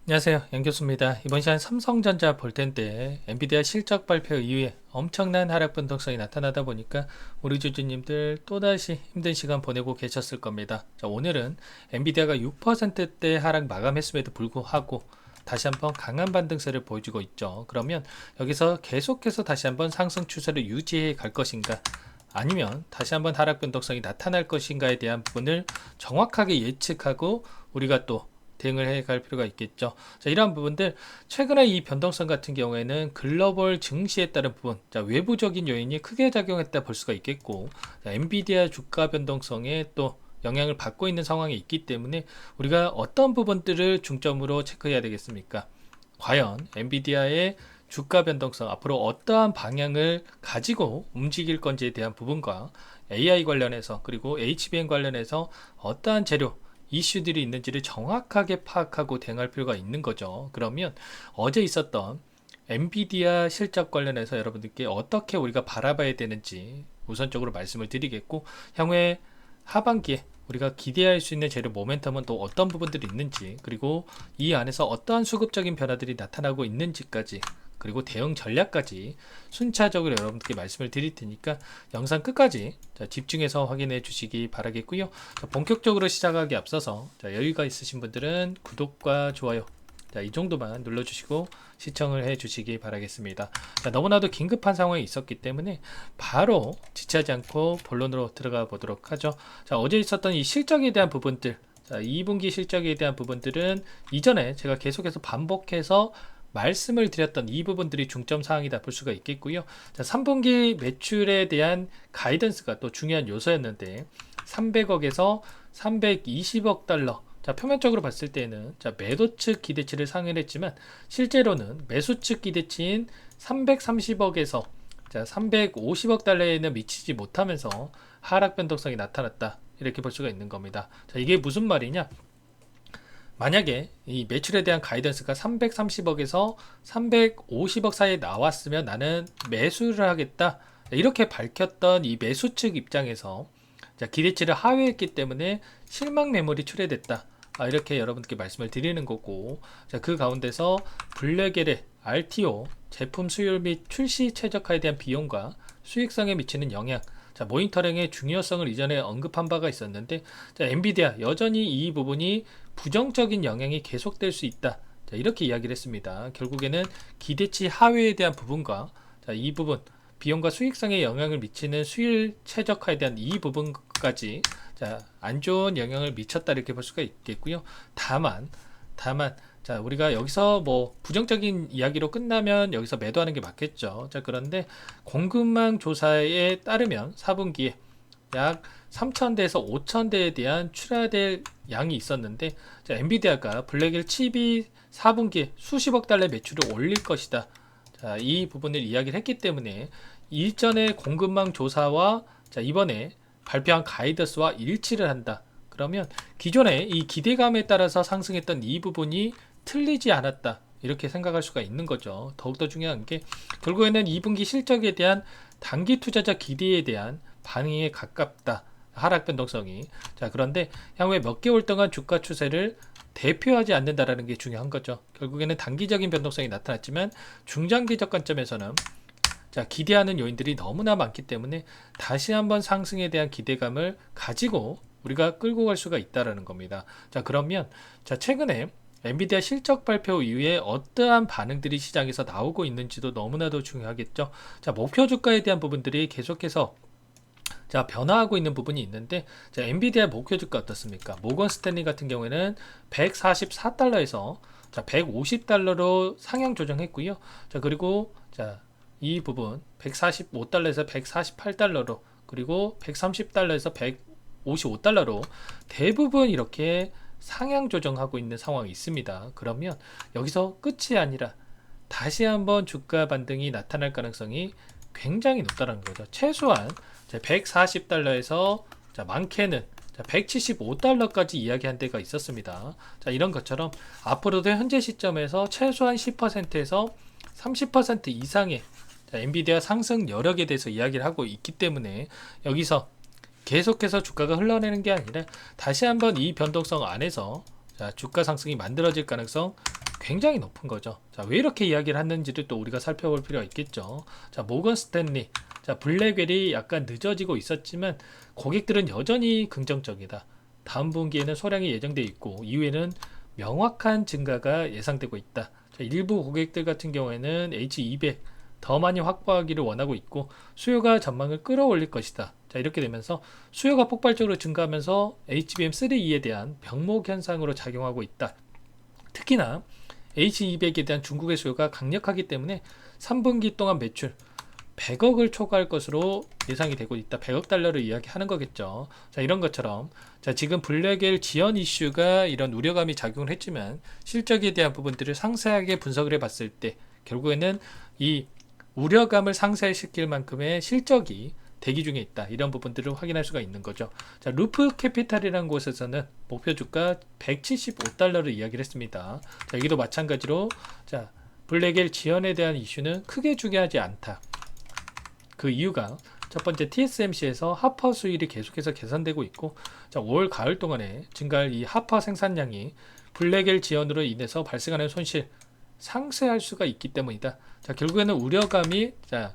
안녕하세요, 연교수입니다. 이번 시간 삼성전자 볼 텐데 엔비디아 실적 발표 이후에 엄청난 하락 변동성이 나타나다 보니까 우리 주주님들 또다시 힘든 시간 보내고 계셨을 겁니다. 자, 오늘은 엔비디아가 6%대 하락 마감했음에도 불구하고 다시 한번 강한 반등세를 보여주고 있죠. 그러면 여기서 계속해서 다시 한번 상승 추세를 유지해 갈 것인가, 아니면 다시 한번 하락 변동성이 나타날 것인가에 대한 부분을 정확하게 예측하고 우리가 또 대응을 해 갈 필요가 있겠죠. 자, 이러한 부분들, 최근에 이 변동성 같은 경우에는 글로벌 증시에 따른 부분, 자, 외부적인 요인이 크게 작용했다 볼 수가 있겠고, 자, 엔비디아 주가 변동성에 또 영향을 받고 있는 상황이 있기 때문에 우리가 어떤 부분들을 중점으로 체크해야 되겠습니까? 과연 엔비디아의 주가 변동성 앞으로 어떠한 방향을 가지고 움직일 건지에 대한 부분과 AI 관련해서, 그리고 HBM 관련해서 어떠한 재료 이슈들이 있는지를 정확하게 파악하고 대응할 필요가 있는 거죠. 그러면 어제 있었던 엔비디아 실적 관련해서 여러분들께 어떻게 우리가 바라봐야 되는지 우선적으로 말씀을 드리겠고, 향후에 하반기에 우리가 기대할 수 있는 재료 모멘텀은 또 어떤 부분들이 있는지, 그리고 이 안에서 어떠한 수급적인 변화들이 나타나고 있는지까지, 그리고 대응 전략까지 순차적으로 여러분들께 말씀을 드릴 테니까 영상 끝까지 집중해서 확인해 주시기 바라겠고요. 본격적으로 시작하기 앞서서 여유가 있으신 분들은 구독과 좋아요, 이 정도만 눌러주시고 시청을 해 주시기 바라겠습니다. 너무나도 긴급한 상황이 있었기 때문에 바로 지체하지 않고 본론으로 들어가 보도록 하죠. 어제 있었던 이 실적에 대한 부분들, 2분기 실적에 대한 부분들은 이전에 제가 계속해서 반복해서 말씀을 드렸던 이 부분들이 중점 사항이다 볼 수가 있겠고요. 3분기 매출에 대한 가이던스가 또 중요한 요소였는데 300억에서 320억 달러. 표면적으로 봤을 때는 매도 측 기대치를 상회했지만 실제로는 매수 측 기대치인 330억에서 350억 달러에는 미치지 못하면서 하락 변동성이 나타났다, 이렇게 볼 수가 있는 겁니다. 이게 무슨 말이냐? 만약에 이 매출에 대한 가이던스가 330억에서 350억 사이에 나왔으면 나는 매수를 하겠다, 이렇게 밝혔던 이 매수 측 입장에서 기대치를 하회했기 때문에 실망 매물이 출회됐다, 이렇게 여러분께 말씀을 드리는 거고, 그 가운데서 블랙엘의 RTO 제품 수율 및 출시 최적화에 대한 비용과 수익성에 미치는 영향, 모니터링의 중요성을 이전에 언급한 바가 있었는데, 엔비디아 여전히 이 부분이 부정적인 영향이 계속될 수 있다, 이렇게 이야기를 했습니다. 결국에는 기대치 하회에 대한 부분과 이 부분, 비용과 수익성에 영향을 미치는 수율 최적화에 대한 이 부분까지 안 좋은 영향을 미쳤다, 이렇게 볼 수가 있겠고요. 다만 우리가 여기서 뭐 부정적인 이야기로 끝나면 여기서 매도하는 게 맞겠죠. 그런데 공급망 조사에 따르면 4분기에 약 3,000대에서 5,000대에 대한 출하될 양이 있었는데, 엔비디아가 블랙일 칩이 4분기에 수십억 달러의 매출을 올릴 것이다, 이 부분을 이야기를 했기 때문에 일전의 공급망 조사와 이번에 발표한 가이드스와 일치를 한다. 그러면 기존의 이 기대감에 따라서 상승했던 이 부분이 틀리지 않았다, 이렇게 생각할 수가 있는 거죠. 더욱더 중요한 게 결국에는 2분기 실적에 대한 단기 투자자 기대에 대한 반응에 가깝다, 하락 변동성이. 그런데 향후에 몇 개월 동안 주가 추세를 대표하지 않는다라는 게 중요한 거죠. 결국에는 단기적인 변동성이 나타났지만 중장기적 관점에서는 기대하는 요인들이 너무나 많기 때문에 다시 한번 상승에 대한 기대감을 가지고 우리가 끌고 갈 수가 있다라는 겁니다. 그러면 최근에 엔비디아 실적 발표 이후에 어떠한 반응들이 시장에서 나오고 있는지도 너무나도 중요하겠죠. 목표 주가에 대한 부분들이 계속해서 변화하고 있는 부분이 있는데, 엔비디아 목표 주가 어떻습니까? 모건 스탠리 같은 경우에는 144달러에서 150달러로 상향 조정했고요. 그리고 이 부분 145달러에서 148달러로, 그리고 130달러에서 155달러로 대부분 이렇게 상향 조정하고 있는 상황이 있습니다. 그러면 여기서 끝이 아니라 다시 한번 주가 반등이 나타날 가능성이 굉장히 높다는 거죠. 최소한 140달러에서 많게는 175달러까지 이야기한 데가 있었습니다. 이런 것처럼 앞으로도 현재 시점에서 최소한 10%에서 30% 이상의 엔비디아 상승 여력에 대해서 이야기를 하고 있기 때문에 여기서 계속해서 주가가 흘러내는 게 아니라 다시 한번 이 변동성 안에서 주가 상승이 만들어질 가능성 굉장히 높은 거죠. 자, 왜 이렇게 이야기를 했는지를 또 우리가 살펴볼 필요가 있겠죠. 자, 모건 스탠리, 자, 블랙웰이 약간 늦어지고 있었지만 고객들은 여전히 긍정적이다. 다음 분기에는 소량이 예정되어 있고 이후에는 명확한 증가가 예상되고 있다. 자, 일부 고객들 같은 경우에는 H200 더 많이 확보하기를 원하고 있고 수요가 전망을 끌어올릴 것이다. 자, 이렇게 되면서 수요가 폭발적으로 증가하면서 HBM3E에 대한 병목 현상으로 작용하고 있다. 특히나 H200에 대한 중국의 수요가 강력하기 때문에 3분기 동안 매출 100억을 초과할 것으로 예상이 되고 있다. 100억 달러를 이야기하는 거겠죠. 자, 이런 것처럼 자, 지금 블랙웰 지연 이슈가 이런 우려감이 작용을 했지만 실적에 대한 부분들을 상세하게 분석을 해봤을 때 결국에는 이 우려감을 상쇄시킬 만큼의 실적이 대기 중에 있다. 이런 부분들을 확인할 수가 있는 거죠. 자, 루프 캐피탈이라는 곳에서는 목표 주가 175달러를 이야기를 했습니다. 자, 여기도 마찬가지로 자, 블랙웰 지연에 대한 이슈는 크게 중요하지 않다. 그 이유가 첫 번째 TSMC에서 하파 수율이 계속해서 개선되고 있고 자, 올 가을 동안에 증가할 이 하파 생산량이 블랙웰 지연으로 인해서 발생하는 손실 상쇄할 수가 있기 때문이다. 자, 결국에는 우려감이 자,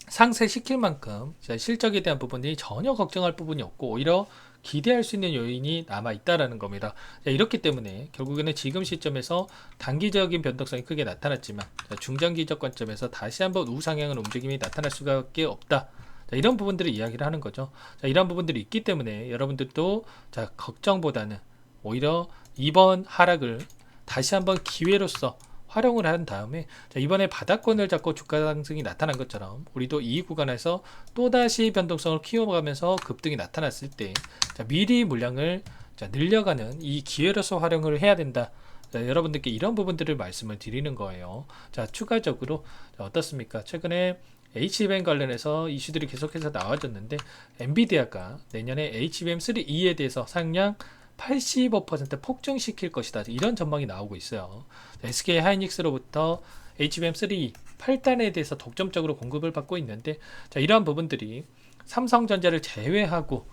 상쇄시킬 만큼 자, 실적에 대한 부분이 전혀 걱정할 부분이 없고 오히려 기대할 수 있는 요인이 남아 있다라는 겁니다. 자, 이렇기 때문에 결국에는 지금 시점에서 단기적인 변동성이 크게 나타났지만 자, 중장기적 관점에서 다시 한번 우상향의 움직임이 나타날 수밖에 없다. 자, 이런 부분들을 이야기를 하는 거죠. 자, 이런 부분들이 있기 때문에 여러분들도 자, 걱정보다는 오히려 이번 하락을 다시 한번 기회로서 활용을 한 다음에 자, 이번에 바닥권을 잡고 주가 상승이 나타난 것처럼 우리도 이 구간에서 또다시 변동성을 키워가면서 급등이 나타났을 때 자, 미리 물량을 자, 늘려가는 이 기회로서 활용을 해야 된다. 자, 여러분들께 이런 부분들을 말씀을 드리는 거예요. 자, 추가적으로 자, 어떻습니까? 최근에 HBM 관련해서 이슈들이 계속해서 나와졌는데 엔비디아가 내년에 HBM3E에 대해서 상량 85% 폭증시킬 것이다. 이런 전망이 나오고 있어요. SK 하이닉스로부터 HBM3 8단에 대해서 독점적으로 공급을 받고 있는데 자, 이러한 부분들이 삼성전자를 제외하고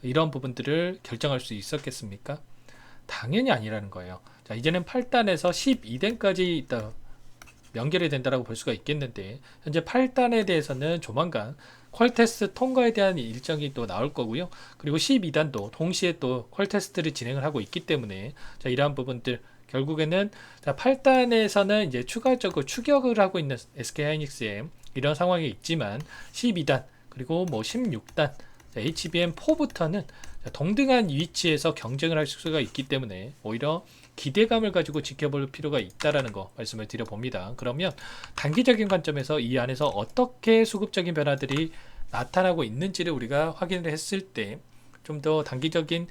이런 부분들을 결정할 수 있었겠습니까? 당연히 아니라는 거예요. 자, 이제는 8단에서 12단까지 있다 연결이 된다고 볼 수가 있겠는데 현재 8단에 대해서는 조만간 퀄 테스트 통과에 대한 일정이 또 나올 거고요. 그리고 12단도 동시에 또 퀄 테스트를 진행을 하고 있기 때문에 자, 이러한 부분들 결국에는 자, 8단에서는 이제 추가적으로 추격을 하고 있는 SK하이닉스의 이런 상황이 있지만 12단 그리고 뭐 16단 HBM4부터는 동등한 위치에서 경쟁을 할 수가 있기 때문에 오히려 기대감을 가지고 지켜볼 필요가 있다라는 거 말씀을 드려봅니다. 그러면 단기적인 관점에서 이 안에서 어떻게 수급적인 변화들이 나타나고 있는지를 우리가 확인을 했을 때 좀 더 단기적인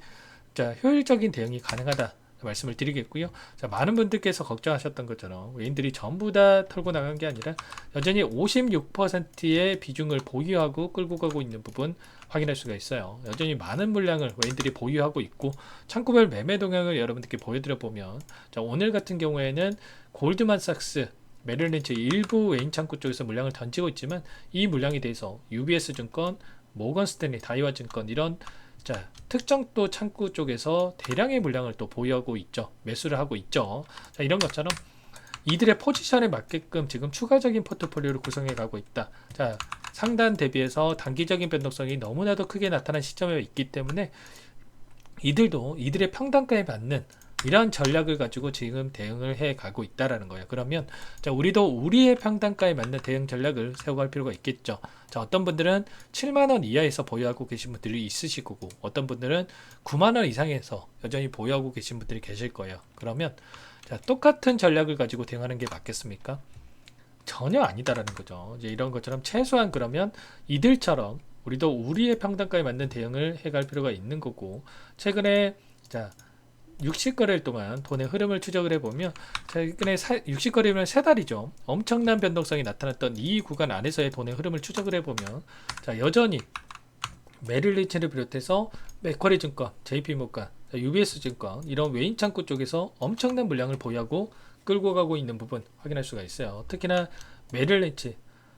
자, 효율적인 대응이 가능하다 말씀을 드리겠고요. 자, 많은 분들께서 걱정하셨던 것처럼 외인들이 전부 다 털고 나간 게 아니라 여전히 56%의 비중을 보유하고 끌고 가고 있는 부분 확인할 수가 있어요. 여전히 많은 물량을 외인들이 보유하고 있고 창구별 매매 동향을 여러분들께 보여드려 보면 자, 오늘 같은 경우에는 골드만삭스 메릴린치 일부 외인 창구 쪽에서 물량을 던지고 있지만 이 물량에 대해서 UBS 증권, 모건 스탠리, 다이와 증권 이런 자, 특정 또 창구 쪽에서 대량의 물량을 또 보유하고 있죠. 매수를 하고 있죠. 자, 이런 것처럼 이들의 포지션에 맞게끔 지금 추가적인 포트폴리오를 구성해 가고 있다. 자, 상단 대비해서 단기적인 변동성이 너무나도 크게 나타난 시점에 있기 때문에 이들도 이들의 평단가에 맞는 이러한 전략을 가지고 지금 대응을 해 가고 있다라는 거예요. 그러면 자, 우리도 우리의 평단가에 맞는 대응 전략을 세워갈 필요가 있겠죠. 자, 어떤 분들은 7만원 이하에서 보유하고 계신 분들이 있으실 거고 어떤 분들은 9만원 이상에서 여전히 보유하고 계신 분들이 계실 거예요. 그러면 자, 똑같은 전략을 가지고 대응하는 게 맞겠습니까? 전혀 아니다라는 거죠. 이제 이런 것처럼 최소한 그러면 이들처럼 우리도 우리의 평단가에 맞는 대응을 해갈 필요가 있는 거고 최근에 자 60거래일 동안 돈의 흐름을 추적을 해보면 최근에 60거래면 3달이죠. 엄청난 변동성이 나타났던 이 구간 안에서의 돈의 흐름을 추적을 해보면 자, 여전히 메릴린치를 비롯해서 맥쿼리 증권, JP모간, UBS 증권 이런 외인 창구 쪽에서 엄청난 물량을 보유하고 끌고 가고 있는 부분 확인할 수가 있어요. 특히나 메릴린치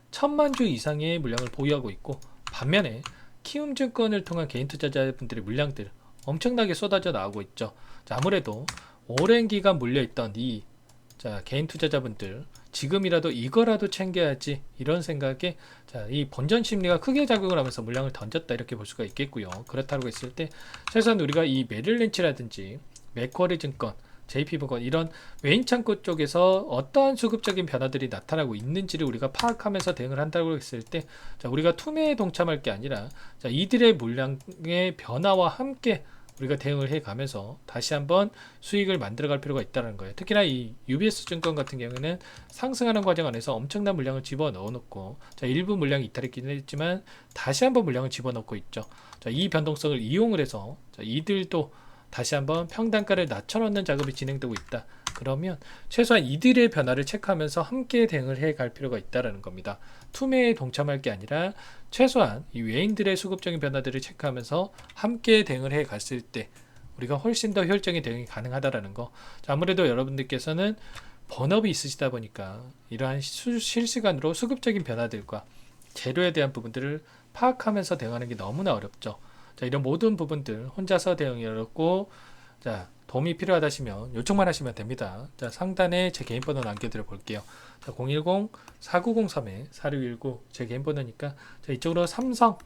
1000만 주 이상의 물량을 보유하고 있고 반면에 키움증권을 통한 개인 투자자분들의 물량들 엄청나게 쏟아져 나오고 있죠. 자, 아무래도 오랜 기간 물려있던 이 자, 개인 투자자분들 지금이라도 이거라도 챙겨야지 이런 생각에 자, 이 본전 심리가 크게 작용을 하면서 물량을 던졌다 이렇게 볼 수가 있겠고요. 그렇다고 했을 때 최소한 우리가 이 메릴린치라든지 맥쿼리 증권, JP모건 이런 외인 창구 쪽에서 어떠한 수급적인 변화들이 나타나고 있는지를 우리가 파악하면서 대응을 한다고 했을 때 자, 우리가 투매에 동참할 게 아니라 자, 이들의 물량의 변화와 함께 우리가 대응을 해가면서 다시 한번 수익을 만들어갈 필요가 있다는 거예요. 특히나 이 UBS 증권 같은 경우는 상승하는 과정 안에서 엄청난 물량을 집어넣어 놓고 자, 일부 물량이 이탈했기는 했지만 다시 한번 물량을 집어넣고 있죠. 자, 이 변동성을 이용을 해서 자, 이들도 다시 한번 평단가를 낮춰놓는 작업이 진행되고 있다. 그러면 최소한 이들의 변화를 체크하면서 함께 대응을 해 갈 필요가 있다는 겁니다. 투매에 동참할 게 아니라 최소한 이 외인들의 수급적인 변화들을 체크하면서 함께 대응을 해 갔을 때 우리가 훨씬 더 효율적인 대응이 가능하다라는 거. 자, 아무래도 여러분들께서는 본업이 있으시다 보니까 이러한 실시간으로 수급적인 변화들과 재료에 대한 부분들을 파악하면서 대응하는 게 너무나 어렵죠. 자, 이런 모든 부분들 혼자서 대응이 어렵고 자, 도움이 필요하다시면 요청만 하시면 됩니다. 자, 상단에 제 개인 번호 남겨드려 볼게요. 자, 010-4903-4619 제 개인 번호니까 자, 이쪽으로 삼성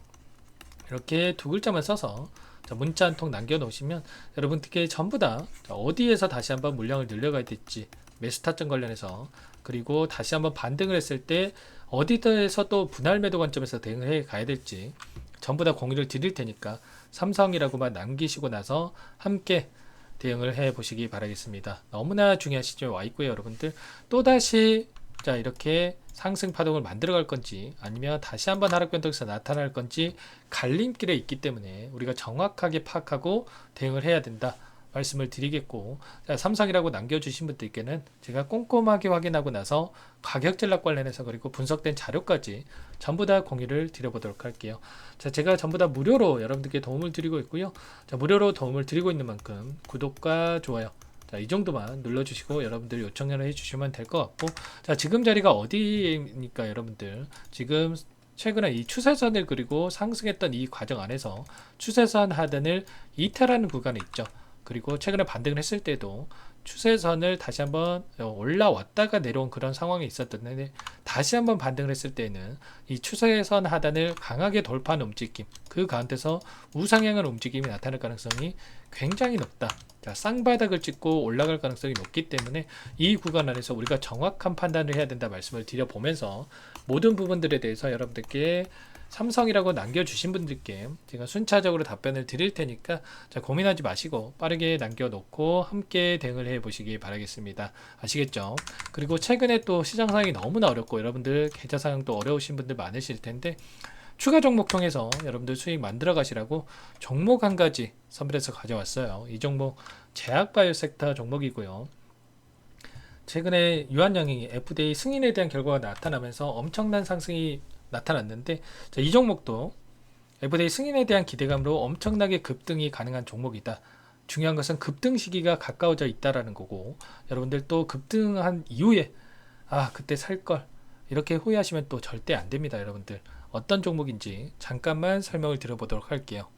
이렇게 두 글자만 써서 자, 문자 한 통 남겨놓으시면 여러분들께 전부 다 자, 어디에서 다시 한번 물량을 늘려가야 될지 매수 타점 관련해서 그리고 다시 한번 반등을 했을 때 어디에서 또 분할 매도 관점에서 대응을 해 가야 될지 전부 다 공유를 드릴 테니까 삼성이라고만 남기시고 나서 함께 대응을 해 보시기 바라겠습니다. 너무나 중요한 시점에 와 있고요, 여러분들. 또다시 자, 이렇게 상승 파동을 만들어 갈 건지 아니면 다시 한번 하락 변동에서 나타날 건지 갈림길에 있기 때문에 우리가 정확하게 파악하고 대응을 해야 된다. 말씀을 드리겠고 자, 삼성이라고 남겨주신 분들께는 제가 꼼꼼하게 확인하고 나서 가격 전략 관련해서 그리고 분석된 자료까지 전부 다 공유를 드려보도록 할게요. 자, 제가 전부 다 무료로 여러분들께 도움을 드리고 있고요. 자, 무료로 도움을 드리고 있는 만큼 구독과 좋아요 자, 이 정도만 눌러주시고 여러분들 요청을 해주시면 될 것 같고 자, 지금 자리가 어디입니까 여러분들 지금 최근에 이 추세선을 그리고 상승했던 이 과정 안에서 추세선 하단을 이탈하는 구간에 있죠. 그리고 최근에 반등을 했을 때도 추세선을 다시 한번 올라왔다가 내려온 그런 상황이 있었는데 다시 한번 반등을 했을 때는 이 추세선 하단을 강하게 돌파하는 움직임 그 가운데서 우상향의 움직임이 나타날 가능성이 굉장히 높다. 자, 쌍바닥을 찍고 올라갈 가능성이 높기 때문에 이 구간 안에서 우리가 정확한 판단을 해야 된다 말씀을 드려보면서 모든 부분들에 대해서 여러분들께 삼성이라고 남겨주신 분들께 제가 순차적으로 답변을 드릴 테니까 자, 고민하지 마시고 빠르게 남겨놓고 함께 대응을 해 보시기 바라겠습니다. 아시겠죠? 그리고 최근에 또 시장 상황이 너무나 어렵고 여러분들 계좌 상황도 어려우신 분들 많으실 텐데 추가 종목 통해서 여러분들 수익 만들어 가시라고 종목 한 가지 선별해서 가져왔어요. 이 종목 제약바이오 섹터 종목이고요. 최근에 유한양이 FDA 승인에 대한 결과가 나타나면서 엄청난 상승이 나타났는데 자, 이 종목도 FDA 승인에 대한 기대감으로 엄청나게 급등이 가능한 종목이다. 중요한 것은 급등 시기가 가까워져 있다라는 거고 여러분들 또 급등한 이후에 아 그때 살 걸 이렇게 후회하시면 또 절대 안 됩니다. 여러분들 어떤 종목인지 잠깐만 설명을 드려보도록 할게요.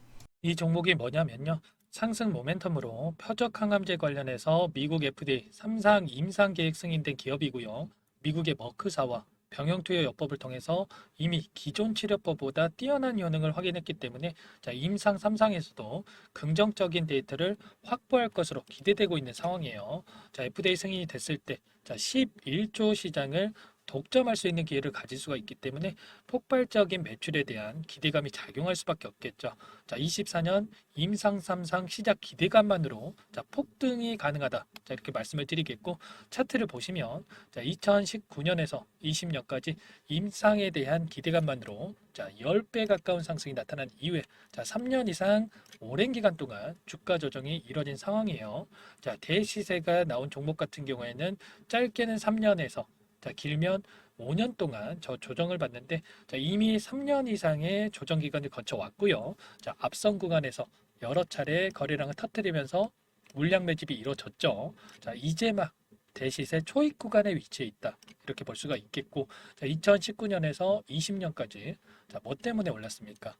이 종목이 뭐냐면요. 상승 모멘텀으로 표적 항암제 관련해서 미국 FDA 3상 임상 계획 승인된 기업이고요. 미국의 머크사와 병용투여요법을 통해서 이미 기존 치료법보다 뛰어난 효능을 확인했기 때문에 자, 임상 3상에서도 긍정적인 데이터를 확보할 것으로 기대되고 있는 상황이에요. 자, FDA 승인이 됐을 때 자, 11조 시장을 독점할 수 있는 기회를 가질 수가 있기 때문에 폭발적인 매출에 대한 기대감이 작용할 수밖에 없겠죠. 자, 24년 임상 3상 시작 기대감만으로 자, 폭등이 가능하다. 자, 이렇게 말씀을 드리겠고 차트를 보시면 자, 2019년에서 20년까지 임상에 대한 기대감만으로 자, 10배 가까운 상승이 나타난 이후에 자, 3년 이상 오랜 기간 동안 주가 조정이 이뤄진 상황이에요. 자, 대시세가 나온 종목 같은 경우에는 짧게는 3년에서 자, 길면 5년 동안 저 조정을 받는데 자, 이미 3년 이상의 조정 기간을 거쳐왔고요. 자, 앞선 구간에서 여러 차례 거래량을 터뜨리면서 물량 매집이 이루어졌죠. 자, 이제 막 대시세 초입 구간에 위치해 있다. 이렇게 볼 수가 있겠고 자, 2019년에서 20년까지 자, 뭐 때문에 올랐습니까?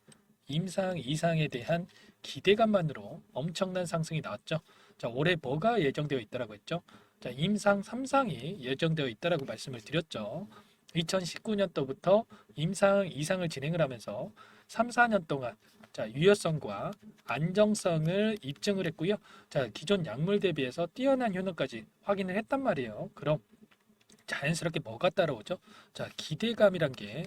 임상 이상에 대한 기대감만으로 엄청난 상승이 나왔죠. 자, 올해 뭐가 예정되어 있다라고 했죠? 자, 임상 3상이 예정되어 있다라고 말씀을 드렸죠. 2019년도부터 임상 2상을 진행을 하면서 3, 4년 동안 자, 유효성과 안정성을 입증을 했고요. 자, 기존 약물 대비해서 뛰어난 효능까지 확인을 했단 말이에요. 그럼 자연스럽게 뭐가 따라오죠? 자, 기대감이란 게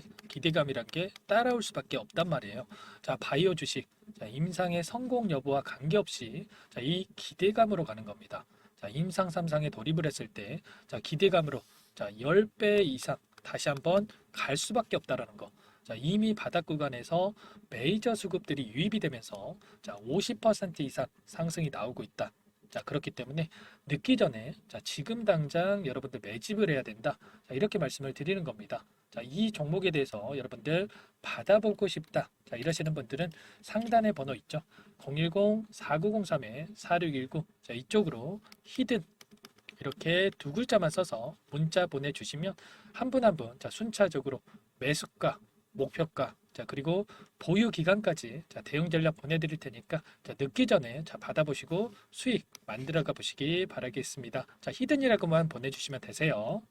따라올 수밖에 없단 말이에요. 자, 바이오 주식, 자, 임상의 성공 여부와 관계없이 자, 이 기대감으로 가는 겁니다. 자, 임상 3상에 돌입을 했을 때, 자, 기대감으로 자, 10배 이상 다시 한번 갈 수밖에 없다라는 거. 자, 이미 바닥 구간에서 메이저 수급들이 유입이 되면서 자, 50% 이상 상승이 나오고 있다. 자, 그렇기 때문에 늦기 전에 자, 지금 당장 여러분들 매집을 해야 된다. 자, 이렇게 말씀을 드리는 겁니다. 자, 이 종목에 대해서 여러분들 받아보고 싶다. 자, 이러시는 분들은 상단에 번호 있죠. 010-4903-4619. 자, 이쪽으로 히든 이렇게 두 글자만 써서 문자 보내주시면 한 분 한 분 자, 순차적으로 매수가, 목표가, 자, 그리고 보유 기간까지 자, 대응 전략 보내드릴 테니까 자, 늦기 전에 자, 받아보시고 수익 만들어가 보시기 바라겠습니다. 자, 히든이라고만 보내주시면 되세요.